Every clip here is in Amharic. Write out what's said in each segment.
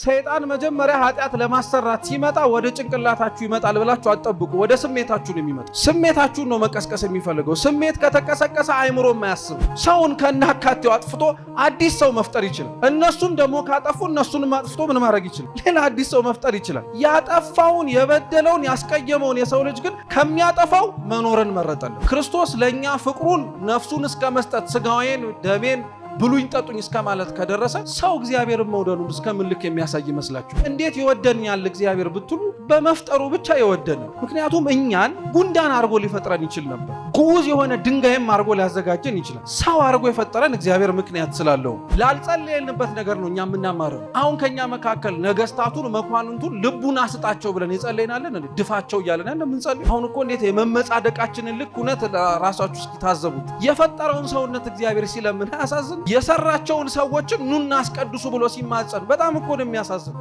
ሰይጣን መጀመሪያ ኃጢአት ለማሰራት ሲመጣ ወደ ጭንቅላታችሁ ይመጣል ብላችሁ አትጠብቁ። ወደ ስሜታችሁ ነው የሚመጣው። ስሜታችሁን ነው መቀስቀስ የሚፈልገው። ስሜት ከተቀሰቀሰ አይምሮ የማያስብ ሰውን ከናካቴው አጥፍቶ አዲስ ሰው መፍጠር ይችላል። እነሱም ደግሞ ካጠፉ እነሱንም አጥፍቶ ምን ማድረግ ይችላል? ሌላ አዲስ ሰው መፍጠር ይችላል። ያጠፋውን የበደለውን ያስቀየመውን የሰው ልጅ ግን ከሚያጠፋው መኖርን መረጠልን። ክርስቶስ ለኛ ፍቅሩን ነፍሱን እስከ መስጠት ስጋዌን ደሜን ብሉኝ ጠጡኝ እስከ ማለት ከደረሰ ሰው እግዚአብሔርን መውደዱን እስከምን ልክ የሚያሳይ ይመስላችሁ? እንዴት ይወደኛል እግዚአብሔር ብትሉ በመፍጠሩ ብቻ ይወደን። ምክንያቱም እኛን ጉንዳን አርጎ ሊፈጥረን ይችል ነበር። ጉዝ የሆነ ድንጋይም አርጎ ሊያዘጋጀን ይችላል። ሰው አርጎ የፈጠረን እግዚአብሔር ምክንያት ስላለው ላልጸለየንበት ነገር ነው እኛ የምናማረው። አሁን ከኛ መካከል ነገስታቱን መኳንንቱን ልቡን አስጣቸው ብለን የጸለይናለን ድፋቸው እያለን ያለ ምንጸልይ። አሁን እኮ እንዴት የመመጻደቃችንን ልክ እውነት ራሳችሁ እስኪ ታዘቡት። የፈጠረውን ሰውነት እግዚአብሔር ሲለምን አያሳዝን? የሰራቸውን ሰዎችን ኑና አስቀድሱ ብሎ ሲማጸን በጣም እኮ ነው የሚያሳዝን።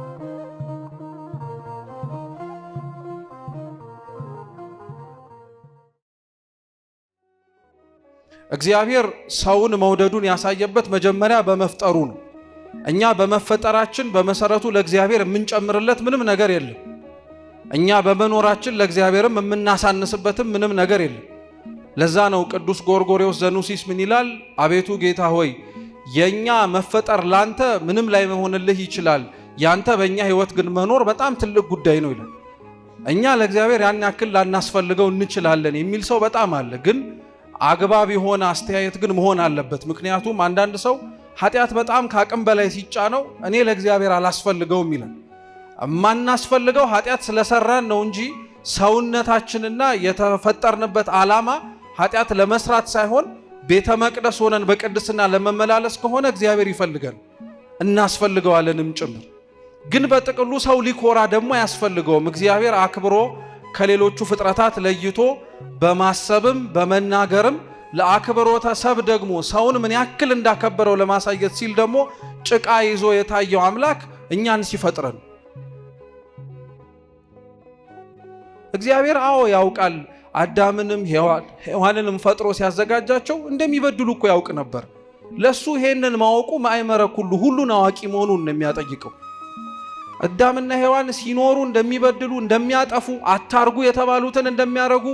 እግዚአብሔር ሰውን መውደዱን ያሳየበት መጀመሪያ በመፍጠሩ ነው። እኛ በመፈጠራችን በመሰረቱ ለእግዚአብሔር የምንጨምርለት ምንም ነገር የለም። እኛ በመኖራችን ለእግዚአብሔርም የምናሳንስበትም ምንም ነገር የለም። ለዛ ነው ቅዱስ ጎርጎርዮስ ዘኑሲስ ምን ይላል? አቤቱ ጌታ ሆይ የኛ መፈጠር ላንተ ምንም ላይ መሆንልህ ይችላል፣ ያንተ በእኛ ህይወት ግን መኖር በጣም ትልቅ ጉዳይ ነው ይላል። እኛ ለእግዚአብሔር ያን ያክል ላናስፈልገው እንችላለን የሚል ሰው በጣም አለ። ግን አግባብ የሆነ አስተያየት ግን መሆን አለበት። ምክንያቱም አንዳንድ ሰው ኃጢአት በጣም ከአቅም በላይ ሲጫነው እኔ ለእግዚአብሔር አላስፈልገውም ይላል። የማናስፈልገው ኃጢአት ስለሰራን ነው እንጂ ሰውነታችንና የተፈጠርንበት ዓላማ ኃጢአት ለመስራት ሳይሆን ቤተ መቅደስ ሆነን በቅድስና ለመመላለስ ከሆነ እግዚአብሔር ይፈልጋል፣ እናስፈልገዋለንም ጭምር። ግን በጥቅሉ ሰው ሊኮራ ደግሞ አያስፈልገውም። እግዚአብሔር አክብሮ ከሌሎቹ ፍጥረታት ለይቶ በማሰብም በመናገርም ለአክብሮተ ሰብ ደግሞ ሰውን ምን ያክል እንዳከበረው ለማሳየት ሲል ደግሞ ጭቃ ይዞ የታየው አምላክ እኛን ሲፈጥረን እግዚአብሔር ያውቃል። አዳምንም ሔዋንንም ፈጥሮ ሲያዘጋጃቸው እንደሚበድሉ እኮ ያውቅ ነበር። ለሱ ይሄንን ማወቁ ማእመረ ኩሉ ሁሉን አዋቂ መሆኑን ነው የሚያጠይቀው። አዳምና ሔዋን ሲኖሩ እንደሚበድሉ እንደሚያጠፉ አታርጉ የተባሉትን እንደሚያረጉ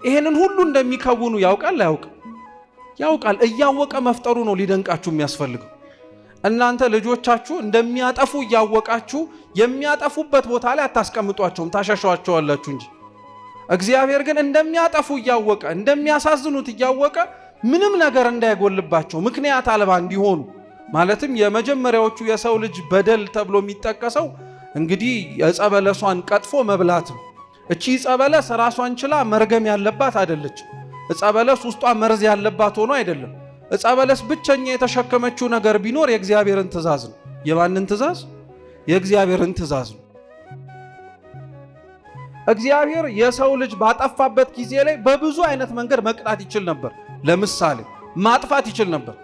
ይሄንን ሁሉ እንደሚከውኑ ያውቃል አያውቅም? ያውቃል። እያወቀ መፍጠሩ ነው ሊደንቃችሁ የሚያስፈልገው። እናንተ ልጆቻችሁ እንደሚያጠፉ እያወቃችሁ የሚያጠፉበት ቦታ ላይ አታስቀምጧቸውም፣ ታሻሻዋቸዋላችሁ እንጂ እግዚአብሔር ግን እንደሚያጠፉ እያወቀ እንደሚያሳዝኑት እያወቀ ምንም ነገር እንዳይጎልባቸው ምክንያት አልባ እንዲሆኑ ማለትም የመጀመሪያዎቹ የሰው ልጅ በደል ተብሎ የሚጠቀሰው እንግዲህ ዕፀ በለሷን ቀጥፎ መብላት ነው። እቺ ዕፀ በለስ ራሷን ችላ መርገም ያለባት አይደለች። ዕፀ በለስ ውስጧ መርዝ ያለባት ሆኖ አይደለም። ዕፀ በለስ ብቸኛ የተሸከመችው ነገር ቢኖር የእግዚአብሔርን ትእዛዝ ነው። የማንን ትእዛዝ? የእግዚአብሔርን ትእዛዝ ነው። እግዚአብሔር የሰው ልጅ ባጠፋበት ጊዜ ላይ በብዙ አይነት መንገድ መቅጣት ይችል ነበር። ለምሳሌ ማጥፋት ይችል ነበር።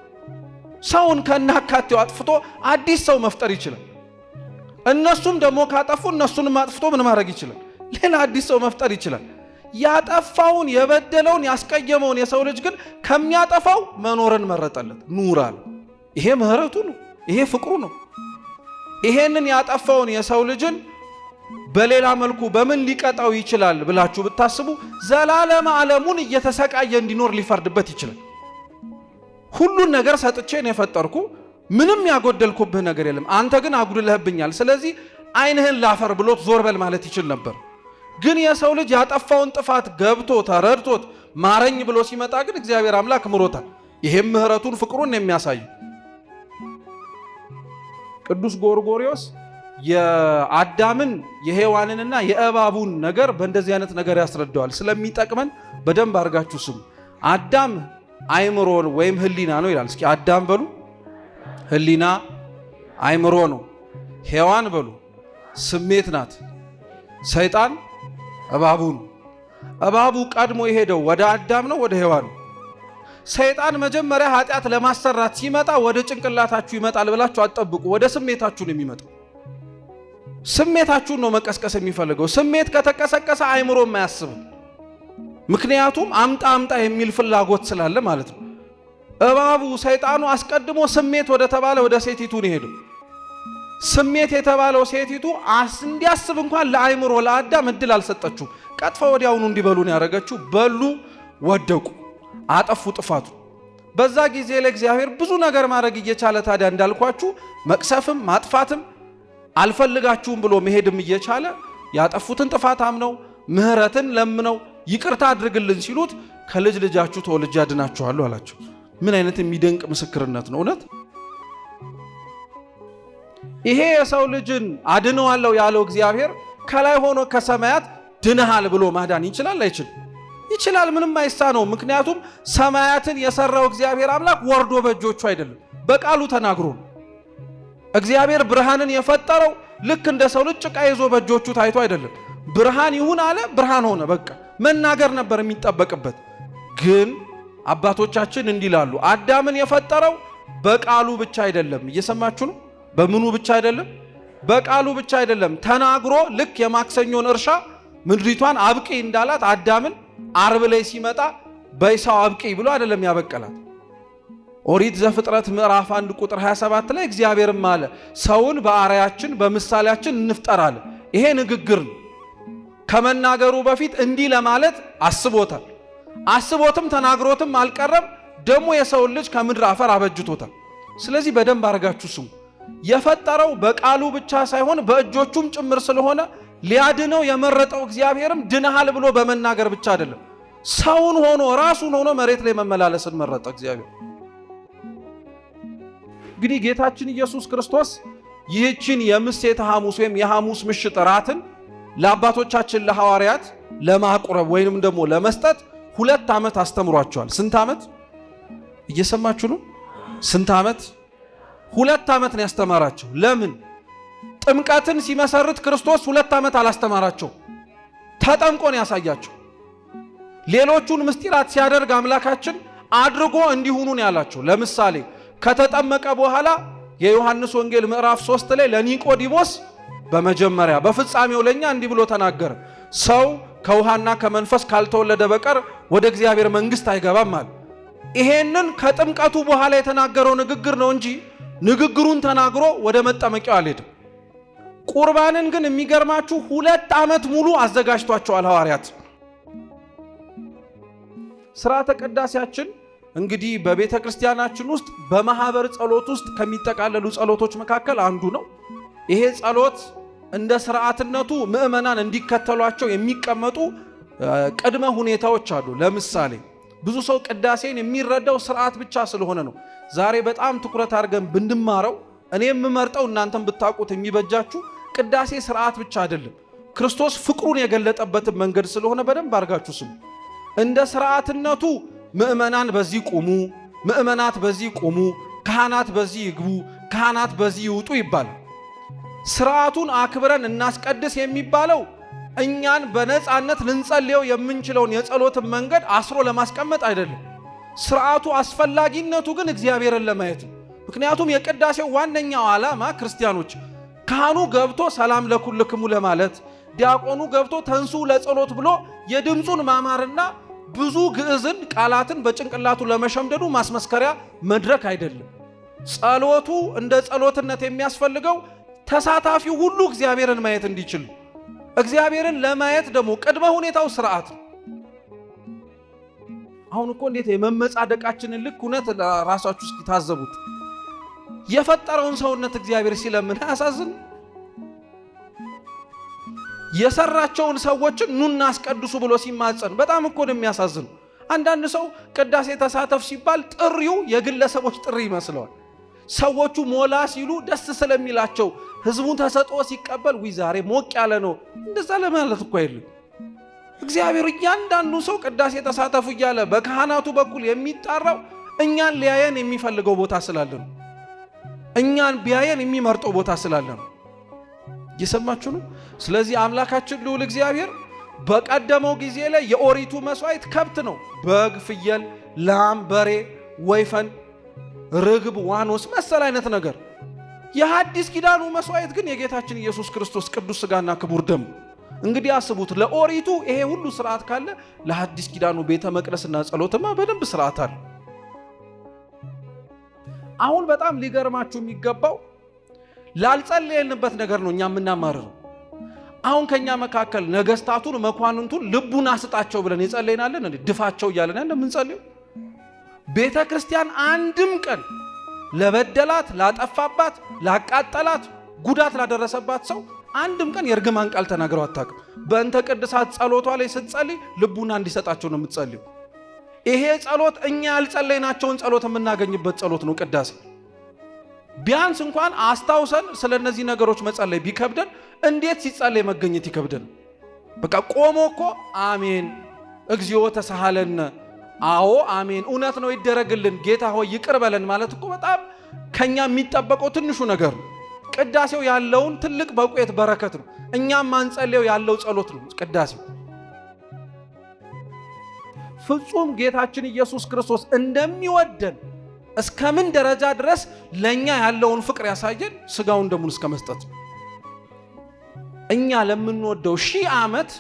ሰውን ከናካቴው አጥፍቶ አዲስ ሰው መፍጠር ይችላል። እነሱም ደግሞ ካጠፉ እነሱንም አጥፍቶ ምን ማድረግ ይችላል? ሌላ አዲስ ሰው መፍጠር ይችላል። ያጠፋውን የበደለውን ያስቀየመውን የሰው ልጅ ግን ከሚያጠፋው መኖርን መረጠለት፣ ኑር አለ። ይሄ ምህረቱ ነው፣ ይሄ ፍቅሩ ነው። ይሄንን ያጠፋውን የሰው ልጅን በሌላ መልኩ በምን ሊቀጣው ይችላል ብላችሁ ብታስቡ ዘላለም ዓለሙን እየተሰቃየ እንዲኖር ሊፈርድበት ይችላል። ሁሉን ነገር ሰጥቼ ነው የፈጠርኩ፣ ምንም ያጎደልኩብህ ነገር የለም፣ አንተ ግን አጉድለህብኛል፣ ስለዚህ ዓይንህን ላፈር ብሎት ዞር በል ማለት ይችል ነበር። ግን የሰው ልጅ ያጠፋውን ጥፋት ገብቶ ተረድቶት ማረኝ ብሎ ሲመጣ ግን እግዚአብሔር አምላክ ምሮታል። ይሄም ምህረቱን ፍቅሩን የሚያሳይ ቅዱስ ጎርጎርዮስ የአዳምን የሔዋንንና የእባቡን ነገር በእንደዚህ አይነት ነገር ያስረዳዋል። ስለሚጠቅመን በደንብ አድርጋችሁ ስሙ። አዳም አይምሮ ወይም ህሊና ነው ይላል። እስኪ አዳም በሉ ህሊና አይምሮ ነው። ሔዋን በሉ ስሜት ናት። ሰይጣን እባቡ ነው። እባቡ ቀድሞ የሄደው ወደ አዳም ነው ወደ ሔዋን ነው? ሰይጣን መጀመሪያ ኃጢአት ለማሰራት ሲመጣ ወደ ጭንቅላታችሁ ይመጣል ብላችሁ አትጠብቁ። ወደ ስሜታችሁ ነው የሚመጣው። ስሜታችሁን ነው መቀስቀስ የሚፈልገው። ስሜት ከተቀሰቀሰ አይምሮ የማያስብም። ምክንያቱም አምጣ አምጣ የሚል ፍላጎት ስላለ ማለት ነው። እባቡ ሰይጣኑ አስቀድሞ ስሜት ወደ ተባለ ወደ ሴቲቱ ነው ሄደው። ስሜት የተባለው ሴቲቱ እንዲያስብ እንኳን ለአይምሮ ለአዳም እድል አልሰጠችው። ቀጥፋ ወዲያውኑ እንዲበሉ ነው ያደረገችው። በሉ፣ ወደቁ፣ አጠፉ ጥፋቱ። በዛ ጊዜ ለእግዚአብሔር ብዙ ነገር ማድረግ እየቻለ ታዲያ እንዳልኳችሁ መቅሰፍም ማጥፋትም አልፈልጋችሁም ብሎ መሄድም እየቻለ ያጠፉትን ጥፋት አምነው ምህረትን ለምነው ይቅርታ አድርግልን ሲሉት ከልጅ ልጃችሁ ተወልጄ አድናችኋለሁ አላቸው። ምን አይነት የሚደንቅ ምስክርነት ነው! እውነት ይሄ የሰው ልጅን አድነዋለሁ ያለው እግዚአብሔር ከላይ ሆኖ ከሰማያት ድነሃል ብሎ ማዳን ይችላል አይችልም? ይችላል። ምንም አይሳነው። ምክንያቱም ሰማያትን የሰራው እግዚአብሔር አምላክ ወርዶ በእጆቹ አይደለም፣ በቃሉ ተናግሮ ነው። እግዚአብሔር ብርሃንን የፈጠረው ልክ እንደ ሰው ልጅ ጭቃ ይዞ በእጆቹ ታይቶ አይደለም። ብርሃን ይሁን አለ፣ ብርሃን ሆነ። በቃ መናገር ነበር የሚጠበቅበት። ግን አባቶቻችን እንዲላሉ አዳምን የፈጠረው በቃሉ ብቻ አይደለም። እየሰማችሁ ነው? በምኑ ብቻ አይደለም? በቃሉ ብቻ አይደለም። ተናግሮ ልክ የማክሰኞን እርሻ ምድሪቷን አብቂ እንዳላት አዳምን አርብ ላይ ሲመጣ በይሳው አብቂ ብሎ አይደለም ያበቀላት። ኦሪት ዘፍጥረት ምዕራፍ 1 ቁጥር 27 ላይ እግዚአብሔርም አለ ሰውን በአርአያችን በምሳሌያችን እንፍጠር አለ። ይሄ ንግግር ነው። ከመናገሩ በፊት እንዲህ ለማለት አስቦታል። አስቦትም ተናግሮትም አልቀረም። ደግሞ የሰውን ልጅ ከምድር አፈር አበጅቶታል። ስለዚህ በደንብ አድርጋችሁ ስሙ። የፈጠረው በቃሉ ብቻ ሳይሆን በእጆቹም ጭምር ስለሆነ ሊያድነው የመረጠው እግዚአብሔርም ድነሃል ብሎ በመናገር ብቻ አይደለም፣ ሰውን ሆኖ ራሱን ሆኖ መሬት ላይ መመላለስን መረጠ እግዚአብሔር። እንግዲህ ጌታችን ኢየሱስ ክርስቶስ ይህችን የምሴተ ሐሙስ ወይም የሐሙስ ምሽት ራትን ለአባቶቻችን ለሐዋርያት ለማቁረብ ወይንም ደግሞ ለመስጠት 2 ዓመት አስተምሯቸዋል። ስንት ዓመት? እየሰማችሁ ነው? ስንት ዓመት? 2 ዓመት ነው ያስተማራቸው። ለምን? ጥምቀትን ሲመሰርት ክርስቶስ 2 ዓመት አላስተማራቸው፣ ተጠምቆ ነው ያሳያቸው። ሌሎቹን ምስጢራት ሲያደርግ አምላካችን አድርጎ እንዲሁኑ ነው ያላቸው። ለምሳሌ ከተጠመቀ በኋላ የዮሐንስ ወንጌል ምዕራፍ 3 ላይ ለኒቆዲሞስ በመጀመሪያ በፍጻሜው ለኛ እንዲህ ብሎ ተናገረ፣ ሰው ከውሃና ከመንፈስ ካልተወለደ በቀር ወደ እግዚአብሔር መንግሥት አይገባም አለ። ይሄንን ከጥምቀቱ በኋላ የተናገረው ንግግር ነው እንጂ ንግግሩን ተናግሮ ወደ መጠመቂያው አልሄድም። ቁርባንን ግን የሚገርማችሁ 2 ዓመት ሙሉ አዘጋጅቷቸዋል ሐዋርያት። ሥርዓተ ቅዳሴያችን እንግዲህ በቤተ ክርስቲያናችን ውስጥ በማህበር ጸሎት ውስጥ ከሚጠቃለሉ ጸሎቶች መካከል አንዱ ነው። ይሄ ጸሎት እንደ ሥርዓትነቱ ምእመናን እንዲከተሏቸው የሚቀመጡ ቅድመ ሁኔታዎች አሉ። ለምሳሌ ብዙ ሰው ቅዳሴን የሚረዳው ሥርዓት ብቻ ስለሆነ ነው። ዛሬ በጣም ትኩረት አድርገን ብንማረው እኔ የምመርጠው እናንተም ብታውቁት የሚበጃችሁ ቅዳሴ ሥርዓት ብቻ አይደለም፣ ክርስቶስ ፍቅሩን የገለጠበትን መንገድ ስለሆነ በደንብ አድርጋችሁ ስሙ። እንደ ሥርዓትነቱ ምእመናን በዚህ ቁሙ፣ ምእመናት በዚህ ቁሙ፣ ካህናት በዚህ ይግቡ፣ ካህናት በዚህ ይውጡ ይባላል። ሥርዓቱን አክብረን እናስቀድስ የሚባለው እኛን በነፃነት ልንጸልየው የምንችለውን የጸሎትን መንገድ አስሮ ለማስቀመጥ አይደለም። ሥርዓቱ አስፈላጊነቱ ግን እግዚአብሔርን ለማየት ነው። ምክንያቱም የቅዳሴው ዋነኛው ዓላማ ክርስቲያኖች ካህኑ ገብቶ ሰላም ለኩልክሙ ለማለት፣ ዲያቆኑ ገብቶ ተንሱ ለጸሎት ብሎ የድምፁን ማማርና ብዙ ግዕዝን ቃላትን በጭንቅላቱ ለመሸምደዱ ማስመስከሪያ መድረክ አይደለም። ጸሎቱ እንደ ጸሎትነት የሚያስፈልገው ተሳታፊው ሁሉ እግዚአብሔርን ማየት እንዲችል። እግዚአብሔርን ለማየት ደግሞ ቅድመ ሁኔታው ሥርዓት ነው። አሁን እኮ እንዴት የመመጻደቃችንን ልክ እውነት ራሳችሁ እስኪ ታዘቡት። የፈጠረውን ሰውነት እግዚአብሔር ሲለምን አያሳዝን? የሰራቸውን ሰዎችን ኑና አስቀድሱ ብሎ ሲማጸን በጣም እኮ ነው የሚያሳዝነው። አንዳንድ ሰው ቅዳሴ ተሳተፍ ሲባል ጥሪው የግለሰቦች ጥሪ ይመስለዋል። ሰዎቹ ሞላ ሲሉ ደስ ስለሚላቸው ህዝቡን ተሰጥኦ ሲቀበል ዛሬ ሞቅ ያለ ነው እንደዛ ለማለት እኮ አይደለም። እግዚአብሔር እያንዳንዱ ሰው ቅዳሴ ተሳተፉ እያለ በካህናቱ በኩል የሚጣራው እኛን ሊያየን የሚፈልገው ቦታ ስላለ ነው። እኛን ቢያየን የሚመርጠው ቦታ ስላለ ነው። እየሰማችሁ ነው? ስለዚህ አምላካችን ልዑል እግዚአብሔር በቀደመው ጊዜ ላይ የኦሪቱ መስዋዕት ከብት ነው። በግ፣ ፍየል፣ ላም፣ በሬ፣ ወይፈን፣ ርግብ፣ ዋኖስ መሰል አይነት ነገር። የሐዲስ ኪዳኑ መስዋዕት ግን የጌታችን ኢየሱስ ክርስቶስ ቅዱስ ሥጋና ክቡር ደም። እንግዲህ አስቡት፣ ለኦሪቱ ይሄ ሁሉ ስርዓት ካለ ለሐዲስ ኪዳኑ ቤተ መቅደስና ጸሎትማ በደንብ ስርዓት አለ። አሁን በጣም ሊገርማችሁ የሚገባው ላልጸለየንበት ነገር ነው እኛ የምናማርረው። አሁን ከኛ መካከል ነገስታቱን መኳንንቱን ልቡን አስጣቸው ብለን የጸለይናለን እንዴ? ድፋቸው እያለን እንደምንጸልየው ቤተ ክርስቲያን አንድም ቀን ለበደላት፣ ላጠፋባት፣ ላቃጠላት፣ ጉዳት ላደረሰባት ሰው አንድም ቀን የርግማን ቃል ተናግረው አታውቅም። በእንተ ቅድሳት ጸሎቷ ላይ ስትጸልይ ልቡና እንዲሰጣቸው ነው የምትጸልየው። ይሄ ጸሎት እኛ ያልጸለይናቸውን ጸሎት የምናገኝበት ጸሎት ነው ቅዳሴ። ቢያንስ እንኳን አስታውሰን ስለነዚህ ነገሮች መጸለይ ቢከብደን እንዴት ሲጸለይ መገኘት ይከብደን? በቃ ቆሞ እኮ አሜን እግዚኦ ተሳሃለነ፣ አዎ አሜን እውነት ነው ይደረግልን፣ ጌታ ሆይ ይቅር በለን ማለት እኮ በጣም ከኛ የሚጠበቀው ትንሹ ነገር ነው። ቅዳሴው ያለውን ትልቅ በቁየት በረከት ነው። እኛም ማንጸልየው ያለው ጸሎት ነው ቅዳሴው። ፍጹም ጌታችን ኢየሱስ ክርስቶስ እንደሚወደን እስከምን ደረጃ ድረስ ለኛ ያለውን ፍቅር ያሳየን ስጋውን ደሙን እስከ መስጠት። እኛ ለምንወደው 1000 ዓመት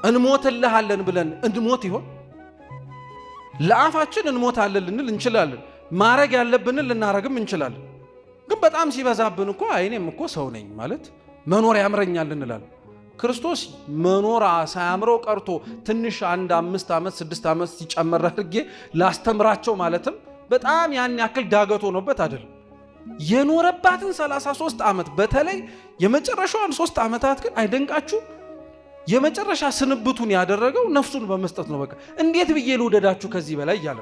እንሞትልሃለን ብለን እንሞት ይሆን? ለአፋችን እንሞታለን ልንል እንችላለን። ማረግ ያለብንን ልናረግም እንችላለን። ግን በጣም ሲበዛብን እኮ እኔም እኮ ሰው ነኝ ማለት መኖር ያምረኛል እንላለን። ክርስቶስ መኖር ሳያምረው ቀርቶ ትንሽ 1 5 ዓመት 6 ዓመት ሲጨመር አድርጌ ላስተምራቸው ማለትም በጣም ያን ያክል ዳገት ሆኖበት አይደለም። የኖረባትን 33 ዓመት በተለይ የመጨረሻውን 3 ዓመታት ግን አይደንቃችሁ? የመጨረሻ ስንብቱን ያደረገው ነፍሱን በመስጠት ነው። በቃ እንዴት ብዬ ልውደዳችሁ ከዚህ በላይ እያለ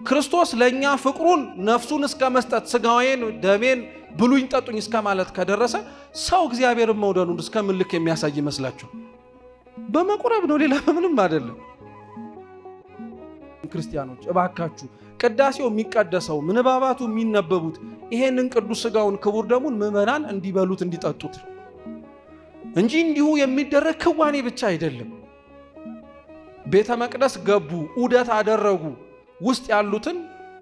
ክርስቶስ ለኛ ፍቅሩን ነፍሱን እስከ መስጠት ስጋዬን ደሜን ብሉኝ ጠጡኝ እስከ ማለት ከደረሰ ሰው እግዚአብሔርን መውደዱን እስከ ምን ልክ የሚያሳይ ይመስላችሁ? በመቁረብ ነው፣ ሌላ ምንም አይደለም። ክርስቲያኖች እባካችሁ ቅዳሴው የሚቀደሰው ምንባባቱ የሚነበቡት ይሄንን ቅዱስ ስጋውን ክቡር ደሙን ምዕመናን እንዲበሉት እንዲጠጡት እንጂ እንዲሁ የሚደረግ ክዋኔ ብቻ አይደለም። ቤተ መቅደስ ገቡ፣ ዑደት አደረጉ። ውስጥ ያሉትን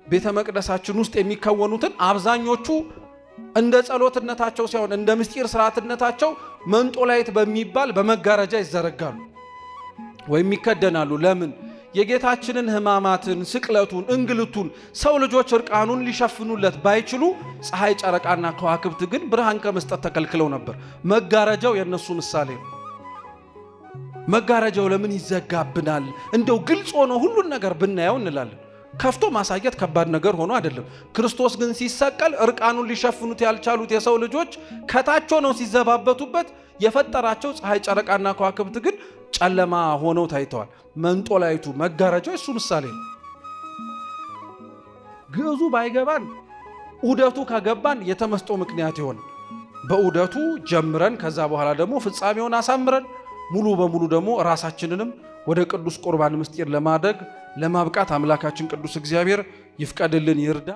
ቤተ መቅደሳችን ውስጥ የሚከወኑትን አብዛኞቹ እንደ ጸሎትነታቸው ሳይሆን እንደ ምስጢር ስርዓትነታቸው መንጦላይት በሚባል በመጋረጃ ይዘረጋሉ ወይም ይከደናሉ። ለምን? የጌታችንን ሕማማትን፣ ስቅለቱን፣ እንግልቱን ሰው ልጆች እርቃኑን ሊሸፍኑለት ባይችሉ ፀሐይ፣ ጨረቃና ከዋክብት ግን ብርሃን ከመስጠት ተከልክለው ነበር። መጋረጃው የነሱ ምሳሌ ነው። መጋረጃው ለምን ይዘጋብናል? እንደው ግልጽ ሆኖ ሁሉን ነገር ብናየው እንላለን። ከፍቶ ማሳየት ከባድ ነገር ሆኖ አይደለም። ክርስቶስ ግን ሲሰቀል እርቃኑን ሊሸፍኑት ያልቻሉት የሰው ልጆች ከታች ሆነው ሲዘባበቱበት የፈጠራቸው ፀሐይ፣ ጨረቃና ከዋክብት ግን ጨለማ ሆነው ታይተዋል። መንጦላይቱ መጋረጃው እሱ ምሳሌ ነው። ግዕዙ ባይገባን ዑደቱ ከገባን የተመስጦ ምክንያት ይሆን። በዑደቱ ጀምረን ከዛ በኋላ ደግሞ ፍጻሜውን አሳምረን ሙሉ በሙሉ ደግሞ ራሳችንንም ወደ ቅዱስ ቁርባን ምስጢር ለማድረግ ለማብቃት አምላካችን ቅዱስ እግዚአብሔር ይፍቀድልን፣ ይርዳ።